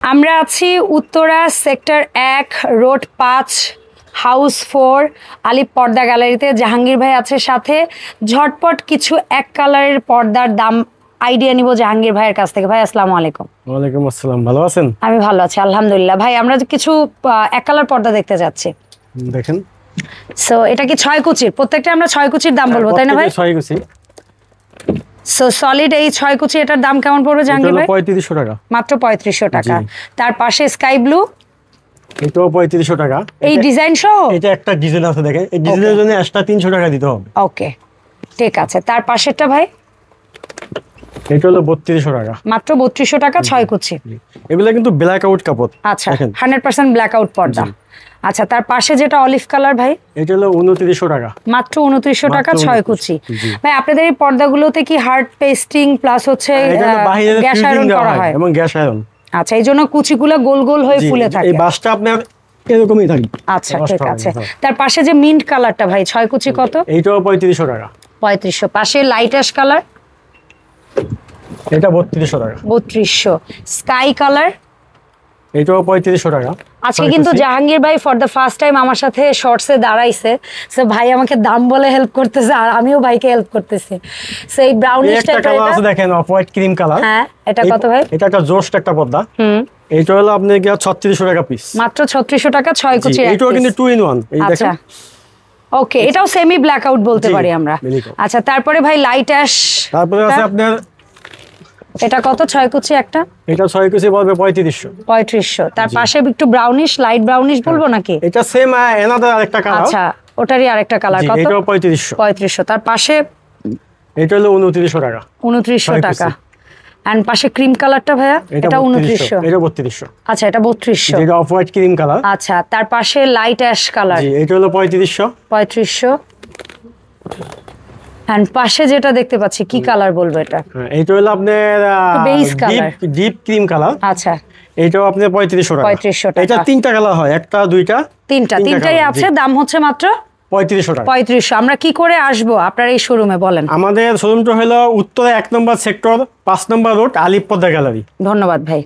আমরা আছি Uttara sector 1 road 5 house 4 আলিপ পর্দা গ্যালারিতে। জাহাঙ্গীর ভাই আছে সাথে। ঝটপট কিছু এক কালারের পর্দার দাম আইডিয়া নিব জাহাঙ্গীর ভাইয়ের কাছ থেকে। ভাই আসসালামু আলাইকুম। ওয়ালাইকুম আসসালাম, ভালো আছেন? আমি ভালো আছি আলহামদুলিল্লাহ। ভাই আমরা কিছু এক কালার পর্দা দেখতে যাচ্ছি। দেখেন, সো এটা কি 6 কুচির? প্রত্যেকটা আমরা 6 কুচির দাম বলবো তাই না ভাই? 6 কুচি। সো সলিড এই 6 কুচি এটার দাম কেমন পড়বে জাহাঙ্গীর ভাই? 3500 টাকা, মাত্র 3500 টাকা। তার পাশে স্কাই ব্লু, এটাও 3500 টাকা। এই ডিজাইন সহ এটা একটা ডিজাইন আছে, দেখেন এই ডিজাইনের জন্য এক্সট্রা 300 টাকা দিতে হবে। ওকে ঠিক আছে। তার পাশেরটা ভাই? এটা হলো 3200 টাকা, মাত্র 3200 টাকা 6 কুচি। এগুলা কিন্তু ব্ল্যাক আউট কাপড়। আচ্ছা 100% ব্ল্যাক আউট পর্দা। আচ্ছা তার পাশে যেটা অলিভ কালার ভাই? এটা হলো 2900 টাকা, মাত্র 2900 টাকা 6 কুচি। ভাই আপনাদের এই পর্দাগুলোতে কি হার্ড পেস্টিং প্লাস হচ্ছে গ্যাস আয়রন করা হয়? এবং গ্যাস আয়রন। আচ্ছা এই জন্য কুচিগুলো গোল গোল হয়ে ফুলে থাকে। এই বাসটা আপনার এরকমই থাকে। আচ্ছা ঠিক আছে। তার পাশে যে মিন্ট কালারটা ভাই 6 কুচি কত? এইটাও 3500 টাকা। 3500। পাশে লাইট অ্যাশ কালার? এটা 3200 টাকা। 3200। Sky colour? এটাও 3500 টাকা। আজকে কিন্তু জাহাঙ্গীর ভাই ফর দ্য ফার্স্ট টাইম আমার সাথে শর্টসে দাঁড়াইছে। সো ভাই আমাকে দাম বলে হেল্প করতেছে আর আমিও ভাইকে হেল্প করতেছি। সো এই ব্রাউনিশ টাইপের এটা আছে দেখেন, অফ হোয়াইট ক্রিম কালার। হ্যাঁ এটা কত ভাই? এটা একটা জোস্ট একটা পর্দা। এইটা হলো আপনি কি 3600 টাকা পিস। মাত্র 3600 টাকা 6 কুচি। এটাও কিন্তু 2 in 1। এই দেখেন। আচ্ছা ওকে, এটাও সেমি ব্ল্যাক আউট বলতে পারি আমরা। আচ্ছা তারপরে ভাই লাইট অ্যাশ। তারপরে আছে আপনার এটা কত 6 কুচি একটা? এটা 6 কুচি পড়বে 3500। 3500। তার পাশে একটু ব্রাউনিশ লাইট ব্রাউনিশ বলবো নাকি? এটা সেম এনাদার আরেকটা কালার। আচ্ছা ওটারই আরেকটা কালার কত? এটাও 3500। 3500। তার পাশে এটা হলো 2900 টাকা। 2900 টাকা। এন্ড পাশে ক্রিম কালারটা ভাইয়া? এটা 2900। এটা 3200। আচ্ছা এটা 3200। এটা অফ হোয়াইট ক্রিম কালার। আচ্ছা তার পাশে লাইট অ্যাশ কালার? জি এটা হলো 3500। 3500। এন্ড পাশে যেটা দেখতে পাচ্ছি কি কালার বলবো এটা? এইটা হলো আপনার beige colour, deep cream colour. আচ্ছা এটাও আপনি 3500 টাকা। 3500 টাকা। এটা তিনটা কালার হয়, একটা দুইটা তিনটাই আছে। দাম হচ্ছে মাত্র 3500 টাকা। 3500। আমরা কি করে আসবো আপনার এই শোরুমে বলেন? আমাদের শোরুমটা হলো উত্তরা 1 নম্বর সেক্টর 5 নম্বর রোড আলিপ পর্দা গ্যালারি। ধন্যবাদ ভাই।